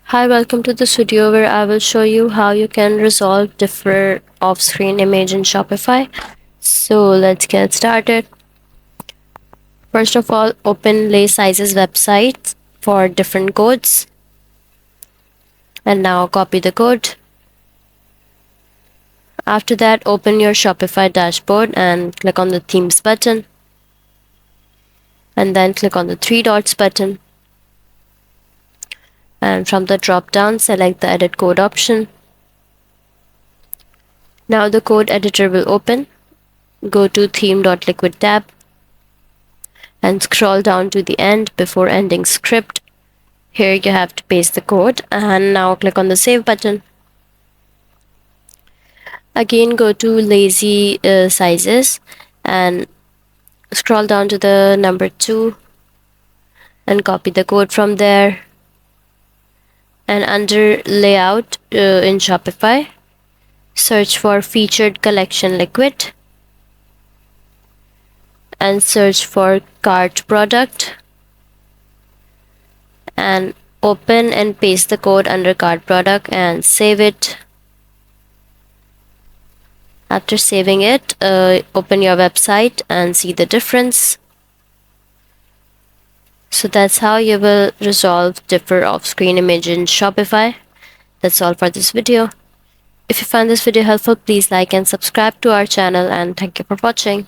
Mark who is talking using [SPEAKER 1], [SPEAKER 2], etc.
[SPEAKER 1] Hi, welcome to this video where I will show you how you can resolve differ off-screen image in Shopify. So let's get started. First of all, open Lay Sizes website for different codes. And now copy the code. After that, open your Shopify dashboard and click on the Themes button. And then click on the three dots button. And from the drop down, select the Edit Code option. Now the code editor will open. Go to theme.liquid tab and scroll down to the end before ending script. Here you have to paste the code and now click on the save button. Again, go to lazy sizes and scroll down to the number 2 and copy the code from there. And under layout in Shopify, search for featured collection liquid and search for cart product and open and paste the code under cart product and save it. After saving it, open your website and see the difference. So that's how you will resolve differ off-screen image in Shopify. That's all for this video. If you find this video helpful, please like and subscribe to our channel, and thank you for watching.